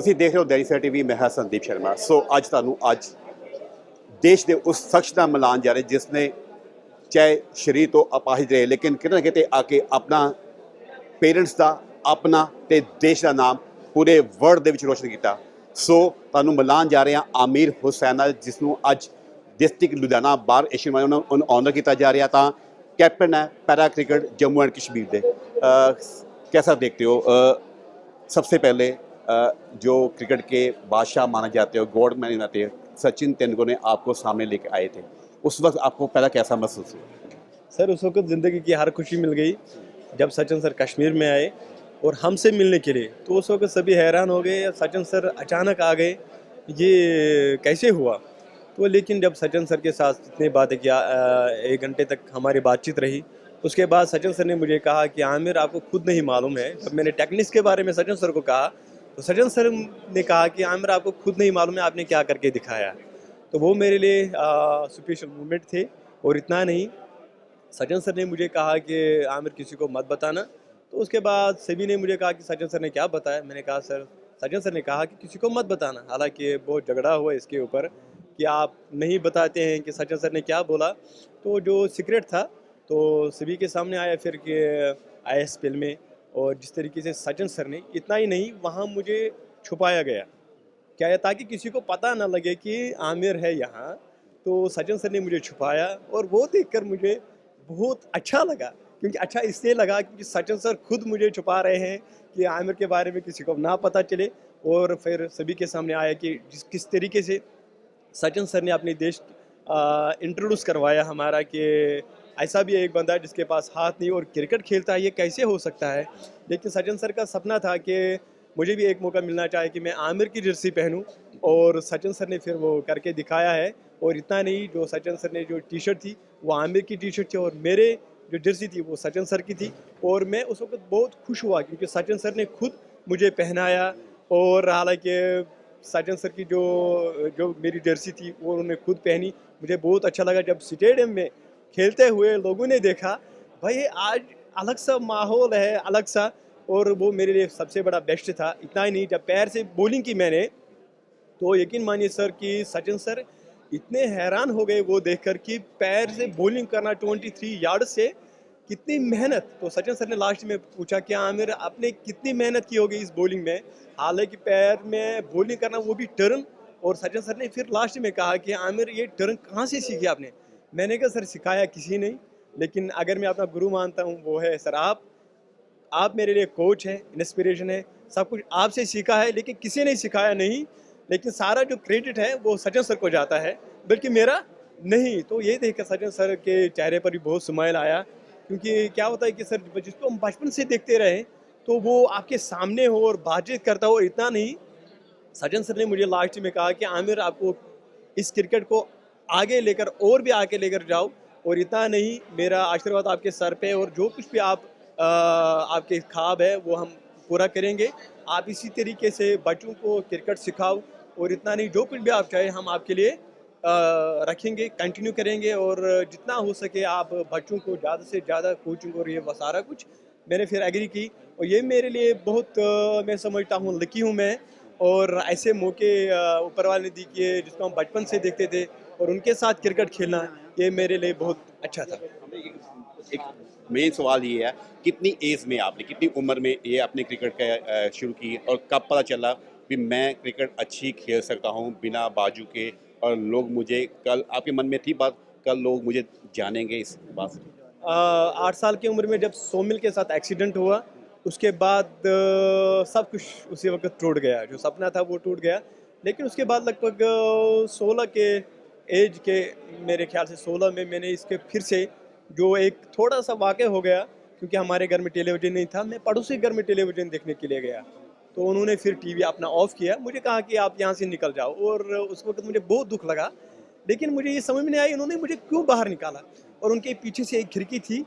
ਤੁਸੀਂ ਦੇਖ ਰਹੇ ਹੋ ਦੈਨਿਕ ਸਵੇਰਾ ਟੀਵੀ। ਮੈਂ ਹਾਂ ਸੰਦੀਪ ਸ਼ਰਮਾ। ਸੋ ਅੱਜ ਤੁਹਾਨੂੰ ਅੱਜ ਦੇਸ਼ ਦੇ ਉਸ ਸ਼ਖਸ ਦਾ ਮਿਲਾਨ ਜਾ ਰਿਹਾ ਜਿਸ ਨੇ ਚਾਹੇ ਸਰੀਰ ਤੋਂ ਅਪਾਹਿਜ ਰਹੇ ਲੇਕਿਨ ਕਿਤੇ ਨਾ ਕਿਤੇ ਆ ਕੇ ਆਪਣਾ ਪੇਰੈਂਟਸ ਦਾ ਆਪਣਾ ਤੇ ਦੇਸ਼ ਦਾ ਨਾਮ ਪੂਰੇ ਵਰਲਡ ਦੇ ਵਿੱਚ ਰੋਸ਼ਨ ਕੀਤਾ। ਸੋ ਤੁਹਾਨੂੰ ਮਿਲਾਨ ਜਾ ਰਹੇ ਹਾਂ ਆਮਿਰ ਹੁਸੈਨ ਨਾਲ, ਜਿਸ ਨੂੰ ਅੱਜ ਡਿਸਟ੍ਰਿਕਟ ਲੁਧਿਆਣਾ ਬਾਰ ਏਸ਼ੀਅਨ ਵਾਲੇ ਉਹਨੂੰ ਆਨਰ ਕੀਤਾ ਜਾ ਰਿਹਾ। ਤਾਂ कैप्टन है para cricket Jammu and Kashmir दे। कैसा देखते हो सबसे पहले जो क्रिकेट के बादशाह माने जाते हो, गॉड माने जाते हैं, सचिन तेंदुलकर ने आपको सामने लेके आए थे, उस वक्त आपको पहला कैसा महसूस हुआ? सर उस वक्त ज़िंदगी की हर खुशी मिल गई जब सचिन सर कश्मीर में आए और हमसे मिलने के लिए। तो उस वक्त सभी हैरान हो गए, सचिन सर अचानक आ गए, ये कैसे हुआ। तो लेकिन जब सचिन सर के साथ इतनी बातें किया, 1 घंटे तक हमारी बातचीत रही। उसके बाद सचिन सर ने मुझे कहा कि आमिर आपको खुद नहीं मालूम है। जब मैंने टेक्निक्स के बारे में सचिन सर को कहा तो सचिन सर ने कहा कि आमिर आपको खुद नहीं मालूम है आपने क्या करके दिखाया। तो वो मेरे लिए स्पेशल मोमेंट थे। और इतना नहीं, सचिन सर ने मुझे कहा कि आमिर किसी को मत बताना। तो उसके बाद सभी ने मुझे कहा कि सचिन सर ने क्या बताया। मैंने कहा सर, सचिन सर ने कहा कि किसी को मत बताना। हालांकि बहुत झगड़ा हुआ इसके ऊपर कि आप नहीं बताते हैं कि सचिन सर ने क्या बोला। तो जो सीक्रेट था तो सभी के सामने आया फिर कि ISPL में। और जिस तरीके से सचिन सर ने, इतना ही नहीं, वहाँ मुझे छुपाया गया क्या है ताकि किसी को पता ना लगे कि आमिर है यहाँ। तो सचिन सर ने मुझे छुपाया और वो देखकर मुझे बहुत अच्छा लगा। क्योंकि अच्छा इसलिए लगा क्योंकि सचिन सर खुद मुझे छुपा रहे हैं कि आमिर के बारे में किसी को ना पता चले। और फिर सभी के सामने आया कि किस तरीके से सचिन सर ने अपने देश इंट्रोड्यूस करवाया हमारा कि ऐसा भी एक बंदा है जिसके पास हाथ नहीं और क्रिकेट खेलता है, ये कैसे हो सकता है। लेकिन सचिन सर का सपना था कि मुझे भी एक मौका मिलना चाहिए कि मैं आमिर की जर्सी पहनूं। और सचिन सर ने फिर वो करके दिखाया है। और इतना नहीं, जो सचिन सर ने जो टी शर्ट थी वो आमिर की टी शर्ट थी और मेरे जो जर्सी थी वो सचिन सर की थी। और मैं उस वक्त बहुत खुश हुआ क्योंकि सचिन सर ने खुद मुझे पहनाया। और हालांकि सचिन सर की जो मेरी जर्सी थी वो उन्होंने खुद पहनी। मुझे बहुत अच्छा लगा जब स्टेडियम में खेलते हुए लोगों ने देखा भाई आज अलग सा माहौल है, अलग सा। और वो मेरे लिए सबसे बड़ा बेस्ट था। इतना ही नहीं, जब पैर से बॉलिंग की मैंने तो यकीन मानिए सर कि सचिन सर इतने हैरान हो गए वो देखकर कि पैर से बॉलिंग करना 23 यार्ड से कितनी मेहनत। तो सचिन सर ने लास्ट में पूछा कि आमिर आपने कितनी मेहनत की होगी इस बॉलिंग में, हालांकि पैर में बॉलिंग करना वो भी टर्न। और सचिन सर ने फिर लास्ट में कहा कि आमिर ये टर्न कहाँ से सीखे आपने। मैंने कहा सर सिखाया किसी नहीं, लेकिन अगर मैं अपना गुरु मानता हूँ वो है सर आप मेरे लिए कोच है, इंस्पिरेशन है, सब कुछ आपसे सीखा है लेकिन किसी ने सिखाया नहीं। लेकिन सारा जो क्रेडिट है वो सचिन सर को जाता है, बल्कि मेरा नहीं। तो ये देखकर सचिन सर के चेहरे पर भी बहुत स्माइल आया। क्योंकि क्या होता है कि सर जिसको हम बचपन से देखते रहे तो वो आपके सामने हो और बातचीत करता हो। इतना नहीं, सचिन सर ने मुझे लास्ट में कहा कि आमिर आपको इस क्रिकेट को आगे लेकर और भी आगे लेकर जाओ। और इतना नहीं, मेरा आशीर्वाद आपके सर पे और जो कुछ भी आपके ख्वाब है वो हम पूरा करेंगे। आप इसी तरीके से बच्चों को क्रिकेट सिखाओ। और इतना नहीं, जो कुछ भी आप चाहे हम आपके लिए रखेंगे, कंटिन्यू करेंगे। और जितना हो सके आप बच्चों को ज़्यादा से ज़्यादा कोचिंग और ये वो सारा कुछ मैंने फिर एग्री की। और ये मेरे लिए बहुत मैं समझता हूँ लकी हूँ मैं। और ऐसे मौके ऊपर वाले ने दी कि जिसको हम बचपन से देखते थे और उनके साथ क्रिकेट खेलना ये मेरे लिए बहुत अच्छा था। एक मेन सवाल ये है, कितनी एज में आपने, कितनी उम्र में ये आपने क्रिकेट का शुरू की और कब पता चला कि मैं क्रिकेट अच्छी खेल सकता हूँ बिना बाजू के, और लोग मुझे कल आपके मन में थी बात कल लोग मुझे जानेंगे इस बात से? 8 साल की उम्र में जब सोमिल के साथ एक्सीडेंट हुआ उसके बाद सब कुछ उसी वक्त टूट गया। जो सपना था वो टूट गया। लेकिन उसके बाद लगभग 16 के एज के, मेरे ख्याल से 16 में मैंने इसके फिर से जो एक थोड़ा सा वाक़या हो गया। क्योंकि हमारे घर में टेलीविज़न नहीं था, मैं पड़ोसी घर में टेलीविज़न देखने के लिए गया। तो उन्होंने फिर टीवी अपना ऑफ़ किया, मुझे कहा कि आप यहाँ से निकल जाओ। और उस वक्त मुझे बहुत दुख लगा, लेकिन मुझे ये समझ में नहीं आई उन्होंने मुझे क्यों बाहर निकाला। और उनके पीछे से एक खिड़की थी,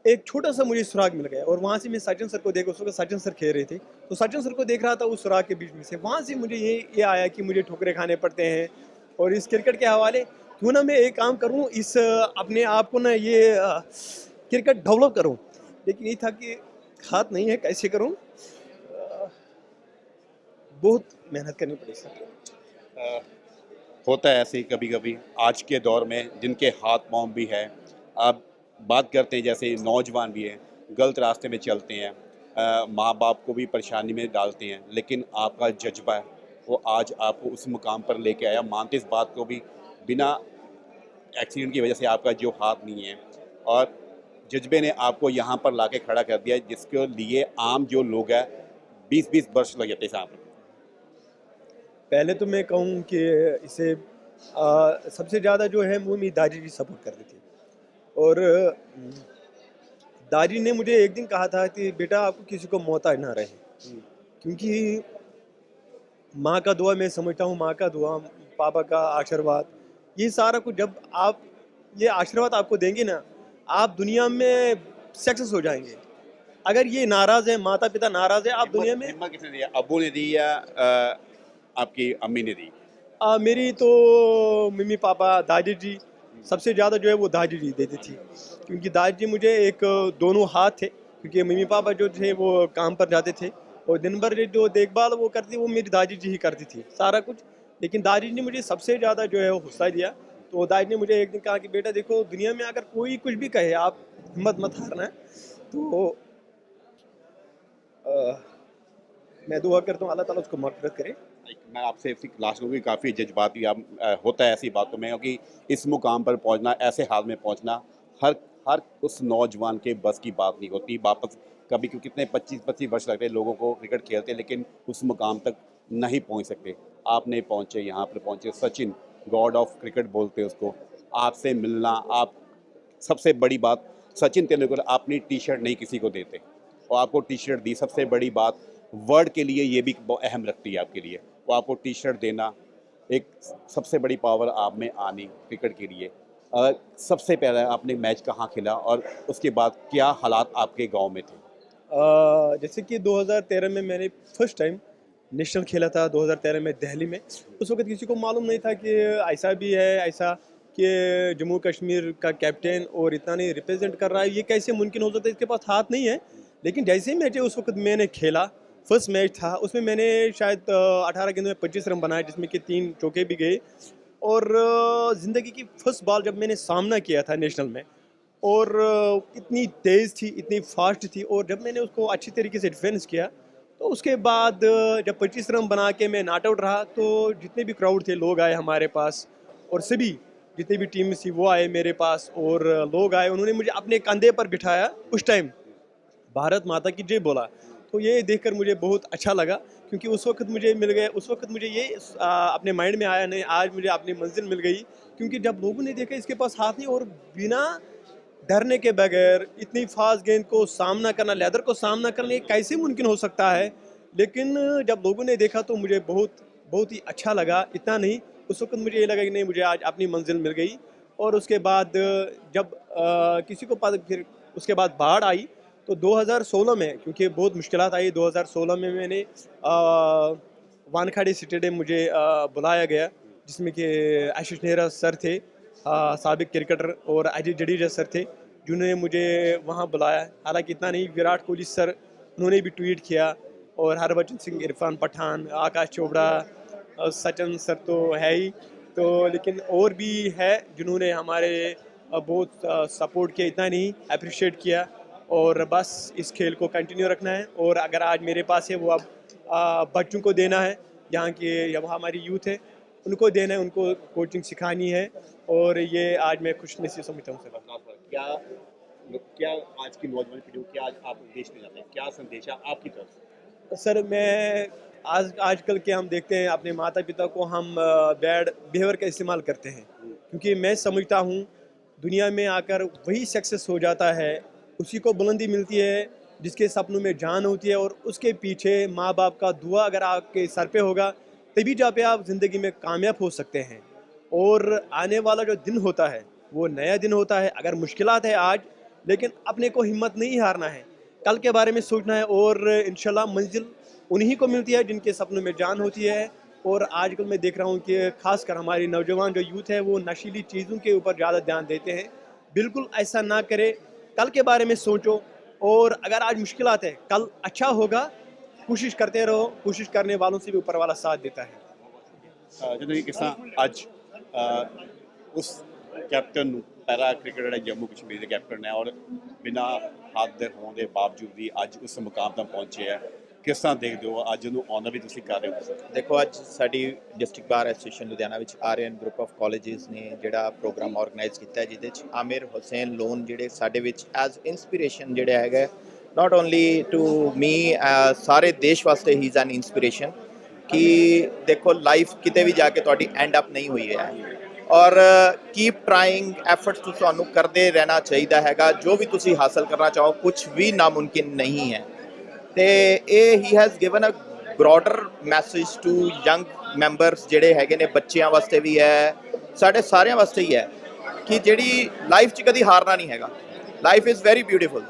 एक छोटा सा मुझे सुराग मिल गया और वहाँ से मैं सचिन सर को देखा। उस वक्त सचिन सर खेल रहे थे तो सचिन सर को देख रहा था उस सुराग के बीच में से। वहाँ से मुझे ये आया कि मुझे ठोकरे खाने पड़ते हैं। और इस क्रिकेट के हवाले क्यों ना मैं एक काम करूँ, इस अपने आप को ना ये क्रिकेट डेवलप करूँ। लेकिन ये था कि हाथ नहीं है, कैसे करूँ। बहुत मेहनत करनी पड़ी सर। अ, होता है ऐसे ही कभी कभी आज के दौर में जिनके हाथ पांव भी है। आप बात करते हैं जैसे नौजवान भी हैं, गलत रास्ते में चलते हैं, माँ बाप को भी परेशानी में डालते हैं, लेकिन आपका जज्बा है वो आज आपको उस मुकाम पर लेके आया। मानते इस बात को भी, बिना एक्सीडेंट की वजह से आपका जो हाथ नहीं है, और जज्बे ने आपको यहाँ पर लाके खड़ा कर दिया जिसके लिए आम जो लोग हैं 20-20 वर्ष लग जाते हैं यहाँ पर। पहले तो मैं कहूँ कि इसे सबसे ज़्यादा जो है वो मेरी दादी जी सपोर्ट करती थी। और दादी ने मुझे एक दिन कहा था कि बेटा आपको किसी को मोहताज ना रहे, क्योंकि माँ का दुआ मैं समझता हूँ, माँ का दुआ, पापा का आशीर्वाद, ये सारा कुछ जब आप ये आशीर्वाद आपको देंगे ना, आप दुनिया में सक्सेस हो जाएंगे। अगर ये नाराज़ है, माता पिता नाराज़ है, आप दुनिया में हिम्मत किसने दिया? अब्बू ने दी या आपकी अम्मी ने दी? मेरी तो मम्मी पापा दादी जी, सबसे ज़्यादा जो है वो दादी जी देती थी, क्योंकि दादी जी मुझे एक दोनों हाथ थे, क्योंकि मम्मी पापा जो थे वो काम पर जाते थे और दिन भर जो देखभाल वो करती वो मेरी दादी जी ही करती थी सारा कुछ। लेकिन दादी जी ने मुझे सबसे ज़्यादा जो है वो हौसला दिया। तो दादी ने मुझे एक दिन कहा कि बेटा देखो, दुनिया में अगर कोई कुछ भी कहे आप हिम्मत मत हारना है। तो अ, मैं दुआ करता हूँ अल्लाह ताला उसको मग़फ़िरत करे। मैं आपसे लास्ट में भी काफ़ी जज्बाती आप होता है ऐसी बातों में, क्योंकि इस मुकाम पर पहुंचना, ऐसे हाल में पहुंचना, हर हर उस नौजवान के बस की बात नहीं होती। वापस कभी क्यों कितने 25-25 वर्ष लगते हैं लोगों को क्रिकेट खेलते, लेकिन उस मुकाम तक नहीं पहुंच सकते। आपने पहुंचे, यहाँ पर पहुंचे। सचिन गॉड ऑफ क्रिकेट बोलते हैं उसको। आपसे मिलना, आप सबसे बड़ी बात, सचिन तेंदुलकर अपनी टी शर्ट नहीं किसी को देते और आपको टी शर्ट दी। सबसे बड़ी बात वर्ल्ड के लिए ये भी बहुत अहम रखती है आपके लिए, वो आपको टी शर्ट देना, एक सबसे बड़ी पावर आप में आनी क्रिकेट के लिए। सबसे पहले आपने मैच कहाँ खेला और उसके बाद क्या हालात आपके गांव में थे? जैसे कि 2013 में मैंने फर्स्ट टाइम नेशनल खेला था, 2013 में दिल्ली में। उस वक़्त किसी को मालूम नहीं था कि ऐसा भी है, ऐसा कि जम्मू कश्मीर का कैप्टन और इतना नहीं रिप्रेजेंट कर रहा है, ये कैसे मुमकिन हो सकता है, इसके पास हाथ नहीं है। लेकिन जैसे ही मैच उस वक़्त मैंने खेला, फर्स्ट मैच था, उसमें मैंने शायद 18 गेंदों में 25 रन बनाए, जिसमें कि 3 चौके भी गए। और ज़िंदगी की फर्स्ट बॉल जब मैंने सामना किया था नेशनल में, और इतनी तेज़ थी, इतनी फास्ट थी, और जब मैंने उसको अच्छी तरीके से डिफेंस किया, तो उसके बाद जब 25 रन बना के मैं नॉट आउट रहा, तो जितने भी क्राउड थे लोग आए हमारे पास, और सभी जितनी भी टीम थी वो आए मेरे पास, और लोग आए, उन्होंने मुझे अपने कंधे पर बिठाया उस टाइम, भारत माता की जय बोला। तो ये देखकर मुझे बहुत अच्छा लगा, क्योंकि उस वक़्त मुझे मिल गया, उस वक़्त मुझे ये अपने माइंड में आया नहीं, आज मुझे अपनी मंज़िल मिल गई। क्योंकि जब लोगों ने देखा इसके पास हाथ नहीं, और बिना डरने के बगैर इतनी फास्ट गेंद को सामना करना, लेदर को सामना करना, ये कैसे मुमकिन हो सकता है। लेकिन जब लोगों ने देखा तो मुझे बहुत बहुत ही अच्छा लगा। इतना नहीं, उस वक़्त मुझे ये लगा कि नहीं, मुझे आज अपनी मंज़िल मिल गई। और उसके बाद जब किसी को पता, फिर उसके बाद बाढ़ आई, तो 2016 में, क्योंकि बहुत मुश्किलात आई, 2016 में मैंने वानखेड़े स्टेडियम मुझे बुलाया गया, जिसमें कि आशीष नेहरा सर थे, साबिक क्रिकेटर, और अजय जडेजा सर थे, जिन्होंने मुझे वहाँ बुलाया। हालांकि इतना नहीं, विराट कोहली सर, उन्होंने भी ट्वीट किया, और हरभजन सिंह, इरफान पठान, आकाश चोपड़ा, सचिन सर तो है ही, तो लेकिन और भी है जिन्होंने हमारे बहुत सपोर्ट किया। इतना नहीं, अप्रिशिएट किया। और बस इस खेल को कंटिन्यू रखना है, और अगर आज मेरे पास है वो अब बच्चों को देना है, यहाँ के, यहाँ हमारी यूथ है, उनको देना है, उनको कोचिंग सिखानी है। और ये आज मैं खुश नसीब समझता हूँ सर। क्या क्या आज की नौजवान पीढ़ी को क्या आज आप देश में जाते हैं, क्या संदेश है आपकी तरफ से? सर मैं आजकल के हम देखते हैं अपने माता पिता को, हम बैड बिहेवियर का इस्तेमाल करते हैं, क्योंकि मैं समझता हूँ दुनिया में आकर वही सक्सेस हो जाता है, उसी को बुलंदी मिलती है जिसके सपनों में जान होती है, और उसके पीछे माँ बाप का दुआ अगर आपके सर पे होगा, तभी जा पे आप ज़िंदगी में कामयाब हो सकते हैं। और आने वाला जो दिन होता है वो नया दिन होता है। अगर मुश्किलात है आज, लेकिन अपने को हिम्मत नहीं हारना है, कल के बारे में सोचना है, और इंशाल्लाह मंजिल उन्हीं को मिलती है जिनके सपनों में जान होती है। और आजकल मैं देख रहा हूँ कि खासकर हमारी नौजवान जो यूथ है वो नशीली चीज़ों के ऊपर ज़्यादा ध्यान देते हैं। बिल्कुल ऐसा ना करे, कल के बारे में सोचो, और अगर आज मुश्किलात है, कल अच्छा होगा। कोशिश करते रहो, कोशिश करने वालों से भी ऊपर वाला साथ देता है। ਜਦੋਂ ਕਿ ਕਿਸ ਤਰ੍ਹਾਂ ਅੱਜ ਉਸ ਕੈਪਟਨ ਨੂੰ ਪੈਰਾ ਕ੍ਰਿਕਟ ਜਿਹੜਾ ਜੰਮੂ ਕਸ਼ਮੀਰ ਦੇ ਕੈਪਟਨ ਹੈ ਔਰ ਬਿਨਾਂ ਹੱਥ ਦੇ ਹੋਣ ਦੇ ਬਾਵਜੂਦ ਵੀ ਅੱਜ ਉਸ ਮੁਕਾਮ ਤੱਕ ਪਹੁੰਚੇ ਹੈ, ਕਿਸ ਤਰ੍ਹਾਂ ਦੇਖਦੇ ਹੋ ਅੱਜ ਉਹਨੂੰ ਆਨਰ ਵੀ ਤੁਸੀਂ ਕਰ ਰਹੇ ਹੋ? ਦੇਖੋ ਅੱਜ ਸਾਡੀ ਡਿਸਟ੍ਰਿਕਟ ਬਾਰ ਐਸੋਸੀਏਸ਼ਨ ਲੁਧਿਆਣਾ ਵਿੱਚ ਆਰੀਅਨ ਗਰੁੱਪ ਆਫ ਕਾਲਜਿਸ ਨੇ ਜਿਹੜਾ ਪ੍ਰੋਗਰਾਮ ਆਰਗੇਨਾਈਜ਼ ਕੀਤਾ ਹੈ, ਜਿਹਦੇ 'ਚ ਆਮਿਰ ਹੁਸੈਨ ਲੋਨ ਜਿਹੜੇ ਸਾਡੇ ਵਿੱਚ ਐਜ਼ ਇਨਸਪੀਰੇਸ਼ਨ ਜਿਹੜਾ ਹੈਗਾ, ਨਾਟ ਓਨਲੀ ਟੂ ਮੀ, ਸਾਰੇ ਦੇਸ਼ ਵਾਸਤੇ ਹੀ ਇਜ਼ ਐਨ ਇਨਸਪੀਰੇਸ਼ਨ ਕਿ ਦੇਖੋ ਲਾਈਫ ਕਿਤੇ ਵੀ ਜਾ ਕੇ ਤੁਹਾਡੀ ਐਂਡ ਅਪ ਨਹੀਂ ਹੋਈ ਹੈ ਔਰ ਕੀਪ ਟਰਾਈਂਗ ਐਫਰਟਸ ਤੁਹਾਨੂੰ ਕਰਦੇ ਰਹਿਣਾ ਚਾਹੀਦਾ ਹੈਗਾ। ਜੋ ਵੀ ਤੁਸੀਂ ਹਾਸਲ ਕਰਨਾ ਚਾਹੋ ਕੁਝ ਵੀ ਨਾਮੁਮਕਿਨ ਨਹੀਂ ਹੈ। ਤੇ ਇਹ ਹੀ has given a broader message to young members ਜਿਹੜੇ ਹੈਗੇ ਨੇ, ਬੱਚਿਆਂ ਵਾਸਤੇ ਵੀ ਹੈ, ਸਾਡੇ ਸਾਰਿਆਂ ਵਾਸਤੇ ਹੀ ਹੈ ਕਿ ਜਿਹੜੀ ਲਾਈਫ 'ਚ ਕਦੀ ਹਾਰਨਾ ਨਹੀਂ ਹੈਗਾ। ਲਾਈਫ ਇਜ਼ ਵੈਰੀ ਬਿਊਟੀਫੁਲ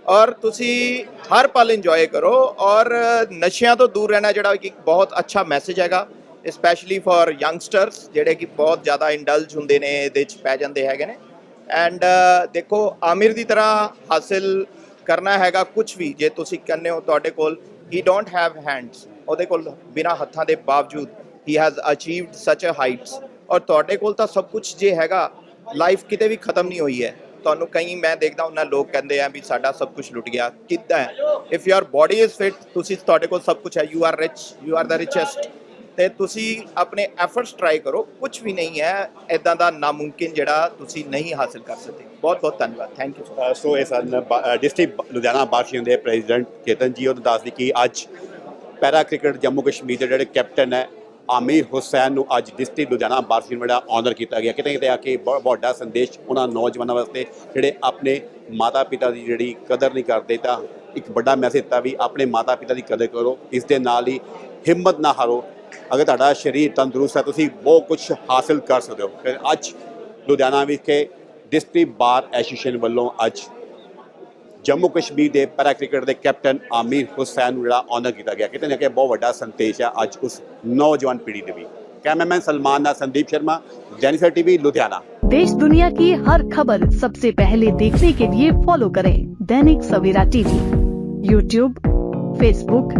ਔਰ ਤੁਸੀਂ ਹਰ ਪਲ ਇੰਜੋਏ ਕਰੋ ਔਰ ਨਸ਼ਿਆਂ ਤੋਂ ਦੂਰ ਰਹਿਣਾ ਜਿਹੜਾ ਕਿ ਬਹੁਤ ਅੱਛਾ ਮੈਸੇਜ ਹੈਗਾ, ਸਪੈਸ਼ਲੀ ਫॉर ਯੰਗਸਟਰਸ ਜਿਹੜੇ ਕਿ ਬਹੁਤ ਜ਼ਿਆਦਾ ਇੰਡਲਜ ਹੁੰਦੇ ਨੇ, ਇਹਦੇ 'ਚ ਪੈ ਜਾਂਦੇ ਹੈਗੇ ਨੇ। ਐਂਡ ਦੇਖੋ ਆਮਿਰ ਦੀ ਤਰ੍ਹਾਂ ਹਾਸਿਲ ਕਰਨਾ ਹੈਗਾ ਕੁਝ ਵੀ, ਜੇ ਤੁਸੀਂ ਕਹਿੰਦੇ ਹੋ ਤੁਹਾਡੇ ਕੋਲ ਹੀ ਡੋਂਟ ਹੈਵ ਹੈਂਡਸ, ਉਹਦੇ ਕੋਲ ਬਿਨਾਂ ਹੱਥਾਂ ਦੇ ਬਾਵਜੂਦ ਹੀ ਹੈਜ਼ ਅਚੀਵਡ ਸੱਚ ਅ ਹਾਈਟਸ, ਔਰ ਤੁਹਾਡੇ ਕੋਲ ਤਾਂ ਸਭ ਕੁਝ ਜੇ ਹੈਗਾ, ਲਾਈਫ ਕਿਤੇ ਵੀ ਖਤਮ ਨਹੀਂ ਹੋਈ ਹੈ। ਤੁਹਾਨੂੰ ਕਈ ਮੈਂ ਦੇਖਦਾ ਉਹਨਾਂ ਲੋਕ ਕਹਿੰਦੇ ਆ ਵੀ ਸਾਡਾ ਸਭ ਕੁਝ ਲੁੱਟ ਗਿਆ, ਕਿੱਦਾਂ ਹੈ? If your body is fit, ਤੁਸੀਂ ਤੁਹਾਡੇ ਕੋਲ ਸਭ ਕੁਝ ਹੈ, you are rich, you are the richest, ਤੇ ਤੁਸੀਂ ਆਪਣੇ ਐਫਰਟਸ ਟਰਾਈ ਕਰੋ, ਕੁਝ ਵੀ ਨਹੀਂ ਹੈ ਇੱਦਾਂ ਦਾ ਨਾਮੁਮਕਿਨ ਜਿਹੜਾ ਤੁਸੀਂ ਨਹੀਂ ਹਾਸਿਲ ਕਰ ਸਕਦੇ। ਬਹੁਤ ਬਹੁਤ ਧੰਨਵਾਦ, ਥੈਂਕ ਯੂ। ਸੋ ਇਹ ਸਨ ਡਿਸਟ੍ਰਿਕਟ ਲੁਧਿਆਣਾ ਬਾਰਸ਼ੀਆਂ ਦੇ ਪ੍ਰੈਜ਼ੀਡੈਂਟ ਕੇਤਨ ਜੀ, ਉਹ ਦੱਸਦੇ ਕਿ ਅੱਜ ਪੈਰਾ ਕ੍ਰਿਕਟ ਜੰਮੂ ਕਸ਼ਮੀਰ ਦੇ ਜਿਹੜੇ ਕੈਪਟਨ ਹੈ ਆਮਿਰ ਹੁਸੈਨ ਨੂੰ ਅੱਜ ਡਿਸਟ੍ਰਿਕਟ ਲੁਧਿਆਣਾ ਬਾਰਸ਼ੀਆਂ ਜਿਹੜਾ ਆਨਰ ਕੀਤਾ ਗਿਆ। ਕਿਤੇ ਕਿਤੇ ਆ ਕੇ ਬਹੁਤ ਵੱਡਾ ਸੰਦੇਸ਼ ਉਹਨਾਂ ਨੌਜਵਾਨਾਂ ਵਾਸਤੇ ਜਿਹੜੇ ਆਪਣੇ ਮਾਤਾ ਪਿਤਾ ਦੀ ਜਿਹੜੀ ਕਦਰ ਨਹੀਂ ਕਰਦੇ, ਤਾਂ ਇੱਕ ਵੱਡਾ ਮੈਸੇਜ ਦਿੱਤਾ ਵੀ ਆਪਣੇ ਮਾਤਾ ਪਿਤਾ ਦੀ ਕਦਰ ਕਰੋ, ਇਸ ਦੇ ਨਾਲ ਹੀ ਹਿੰਮਤ ਨਾ ਹਾਰੋ। ਅਗਰ ਤੁਹਾਡਾ ਸਰੀਰ ਤੰਦਰੁਸਤ ਹੈ ਤੁਸੀਂ ਬਹੁਤ ਕੁਝ ਹਾਸਿਲ ਕਰ ਸਕਦੇ ਹੋ। ਫਿਰ ਅੱਜ ਲੁਧਿਆਣਾ ਵਿਖੇ ਡਿਸਟ੍ਰਿਕਟ ਬਾਰ ਐਸੋਸੀਏਸ਼ਨ ਵੱਲੋਂ ਅੱਜ ਜੰਮੂ ਕਸ਼ਮੀਰ ਦੇ ਪੈਰਾ ਕ੍ਰਿਕਟ ਦੇ ਕੈਪਟਨ ਆਮਿਰ ਹੁਸੈਨ ਨੂੰ ਜਿਹੜਾ ਆਨਰ ਕੀਤਾ ਗਿਆ। ਕਿਤੇ ਨਾ ਕਿਤੇ ਬਹੁਤ ਵੱਡਾ ਸੰਦੇਸ਼ ਹੈ ਅੱਜ ਉਸ ਨੌਜਵਾਨ पीढ़ी ने भी। कैमरामैन सलमान नाथ, संदीप शर्मा, जेनिफर टीवी लुधियाना। देश दुनिया की हर खबर सबसे पहले देखने के लिए फॉलो करें Dainik Savera TV, YouTube, Facebook,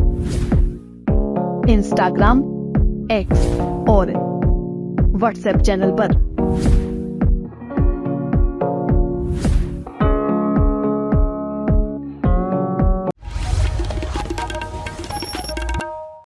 Instagram, X और व्हाट्सएप चैनल पर।